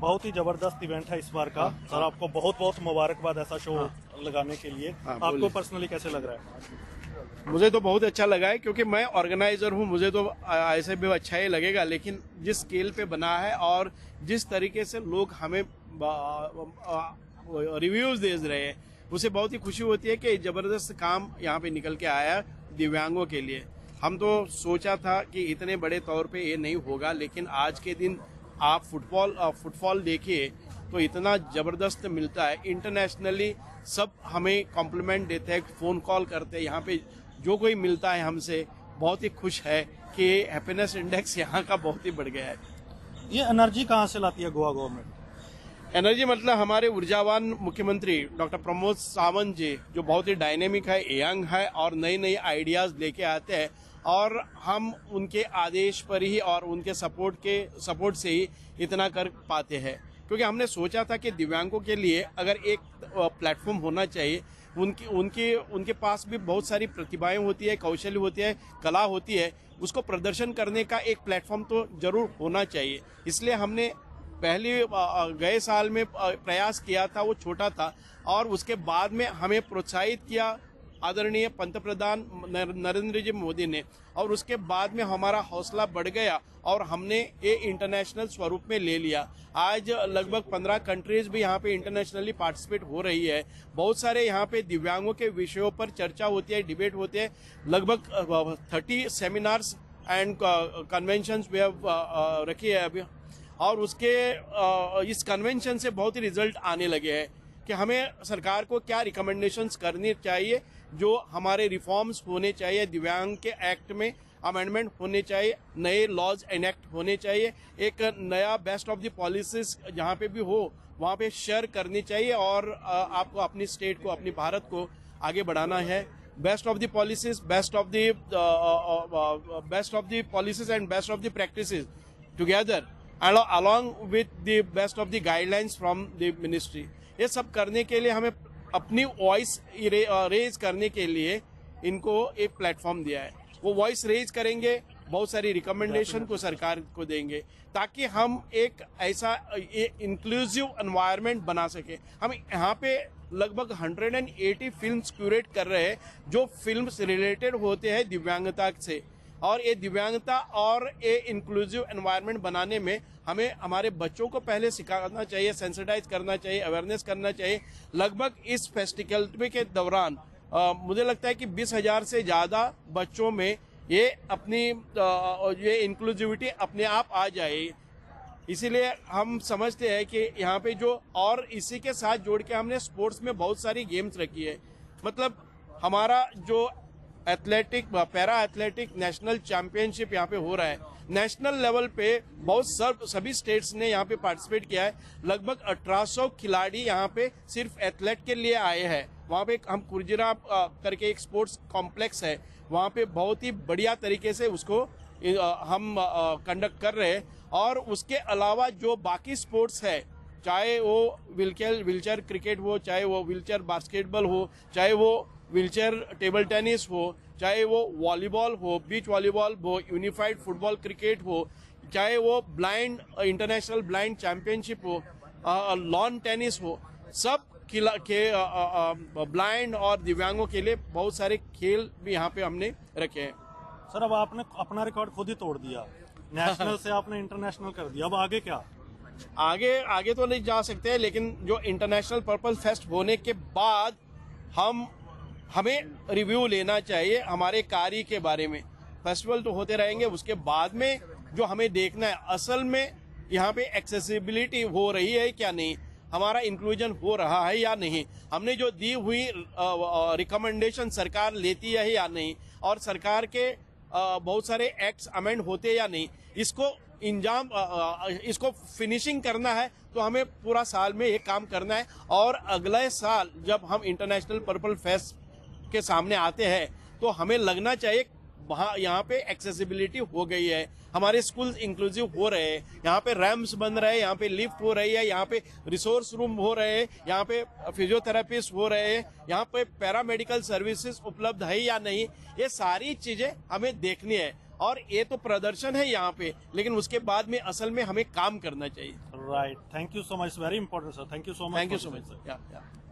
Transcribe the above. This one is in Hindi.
बहुत ही जबरदस्त इवेंट है इस बार का। सर आपको बहुत बहुत मुबारकबाद ऐसा शो लगाने के लिए। आपको पर्सनली कैसे लग रहा है? मुझे तो बहुत अच्छा लगा है, क्योंकि मैं ऑर्गेनाइजर हूँ, मुझे तो ऐसे भी अच्छा ही लगेगा। लेकिन जिस स्केल पे बना है और जिस तरीके से लोग हमें रिव्यूज दे रहे हैं, उसे बहुत ही खुशी होती है कि जबरदस्त काम यहाँ पे निकल के आया दिव्यांगों के लिए। हम तो सोचा था कि इतने बड़े तौर पे ये नहीं होगा, लेकिन आज के दिन आप फुटबॉल देखिए तो इतना जबरदस्त मिलता है। इंटरनेशनली सब हमें कॉम्प्लीमेंट देते हैं, फोन कॉल करते हैं। यहाँ पे जो कोई मिलता है हमसे बहुत ही खुश है कि हैप्पीनेस इंडेक्स यहाँ का बहुत ही बढ़ गया है। ये एनर्जी कहाँ से लाती है गोवा गवर्नमेंट? एनर्जी मतलब हमारे ऊर्जावान मुख्यमंत्री डॉक्टर प्रमोद सावंत जी, जो बहुत ही डायनेमिक है, यंग है और नई नई आइडियाज लेके आते हैं, और हम उनके आदेश पर ही और उनके सपोर्ट से ही इतना कर पाते हैं। क्योंकि हमने सोचा था कि दिव्यांगों के लिए अगर एक प्लेटफॉर्म होना चाहिए। उनके पास भी बहुत सारी प्रतिभाएं होती है, कौशल होती है, कला होती है, उसको प्रदर्शन करने का एक प्लेटफॉर्म तो जरूर होना चाहिए। इसलिए हमने पहले गए साल में प्रयास किया था, वो छोटा था, और उसके बाद में हमें प्रोत्साहित किया आदरणीय पंतप्रधान नरेंद्र जी मोदी ने, और उसके बाद में हमारा हौसला बढ़ गया और हमने ये इंटरनेशनल स्वरूप में ले लिया। आज लगभग 15 कंट्रीज भी यहाँ पे इंटरनेशनली पार्टिसिपेट हो रही है। बहुत सारे यहाँ पे दिव्यांगों के विषयों पर चर्चा होती है, डिबेट होते हैं। लगभग 30 सेमिनार्स एंड कन्वेंशंस भी रखी है अभी, और इस कन्वेंशन से बहुत ही रिजल्ट आने लगे हैं कि हमें सरकार को क्या रिकमेंडेशंस करनी चाहिए, जो हमारे रिफॉर्म्स होने चाहिए, दिव्यांग के एक्ट में अमेंडमेंट होने चाहिए, नए लॉज एनेक्ट होने चाहिए, एक नया बेस्ट ऑफ द पॉलिसीज जहाँ पे भी हो वहाँ पे शेयर करनी चाहिए, और आपको अपनी स्टेट को, अपनी भारत को आगे बढ़ाना है। Best of the policies, best of the policies and best of the practices together along with the best of the guidelines from the ministry। ये सब करने के लिए हमें अपनी वॉइस रेज करने के लिए इनको एक प्लेटफॉर्म दिया है। वो वॉइस रेज करेंगे, बहुत सारी रिकमेंडेशन को सरकार को देंगे, ताकि हम एक ऐसा इंक्लूसिव एनवायरनमेंट बना सके। हम यहाँ पे लगभग 180 फिल्म्स क्यूरेट कर रहे हैं, जो फिल्म्स रिलेटेड होते हैं दिव्यांगता से, और ये दिव्यांगता और ये इंक्लूसिव एनवायरनमेंट बनाने में हमें हमारे बच्चों को पहले सिखाना चाहिए, सेंसिटाइज करना चाहिए, अवेयरनेस करना चाहिए। लगभग इस फेस्टिवल के दौरान मुझे लगता है कि 20,000 से ज़्यादा बच्चों में ये अपनी ये इंक्लूसिविटी अपने आप आ जाए। इसीलिए हम समझते हैं कि यहाँ पे जो, और इसी के साथ जोड़ के हमने स्पोर्ट्स में बहुत सारी गेम्स रखी है। मतलब हमारा जो athletic, para athletic national championship यहाँ पे हो रहा है। नेशनल लेवल पे सभी स्टेट्स ने यहाँ पे पार्टिसिपेट किया है। लगभग 1800 खिलाड़ी यहाँ पे सिर्फ एथलेट के लिए आए हैं। वहाँ पे हम कुर्जिरा करके एक स्पोर्ट्स कॉम्प्लेक्स है, वहाँ पे बहुत ही बढ़िया तरीके से उसको हम कंडक्ट कर रहे हैं। और उसके अलावा जो बाकी स्पोर्ट्स है, चाहे वो व्हीलचेयर क्रिकेट हो, चाहे वो व्हीलचेयर बास्केटबॉल हो, चाहे वो व्हीलचेयर टेबल टेनिस हो, चाहे वो वॉलीबॉल हो, बीच वॉलीबॉल हो, यूनिफाइड फुटबॉल क्रिकेट हो, चाहे वो ब्लाइंड इंटरनेशनल ब्लाइंड चैंपियनशिप हो, लॉन टेनिस हो, सब ब्लाइंड और दिव्यांगों के लिए बहुत सारे खेल भी यहाँ पे हमने रखे हैं। सर अब आपने अपना रिकॉर्ड खुद ही तोड़ दिया, नेशनल से आपने इंटरनेशनल कर दिया, अब आगे क्या? आगे तो नहीं जा सकते, लेकिन जो इंटरनेशनल पर्पल फेस्ट होने के बाद हमें रिव्यू लेना चाहिए हमारे कार्य के बारे में। फेस्टिवल तो होते रहेंगे, उसके बाद में जो हमें देखना है असल में यहाँ पे एक्सेसिबिलिटी हो रही है क्या नहीं, हमारा इंक्लूजन हो रहा है या नहीं, हमने जो दी हुई रिकमेंडेशन सरकार लेती है या नहीं, और सरकार के बहुत सारे एक्ट्स अमेंड होते या नहीं, इसको फिनिशिंग करना है। तो हमें पूरा साल में ये काम करना है, और अगले साल जब हम इंटरनेशनल पर्पल फेस्ट के सामने आते हैं तो हमें लगना चाहिए वहाँ यहाँ पे एक्सेसिबिलिटी हो गई है, हमारे स्कूल इंक्लूसिव हो रहे हैं, यहाँ पे रैम्प्स बन रहे हैं, यहाँ पे लिफ्ट हो रही है, यहाँ पे रिसोर्स रूम हो रहे हैं, यहाँ पे फिजियोथेरेपिस्ट हो रहे हैं, यहाँ पे पैरामेडिकल सर्विसेज उपलब्ध है या नहीं, ये सारी चीजें हमें देखनी है। और ये तो प्रदर्शन है यहाँ पे, लेकिन उसके बाद में असल में हमें काम करना चाहिए। Right. Thank you so much. It's very important, sir. Thank you so much. Thank you for so this, much sir. Sir.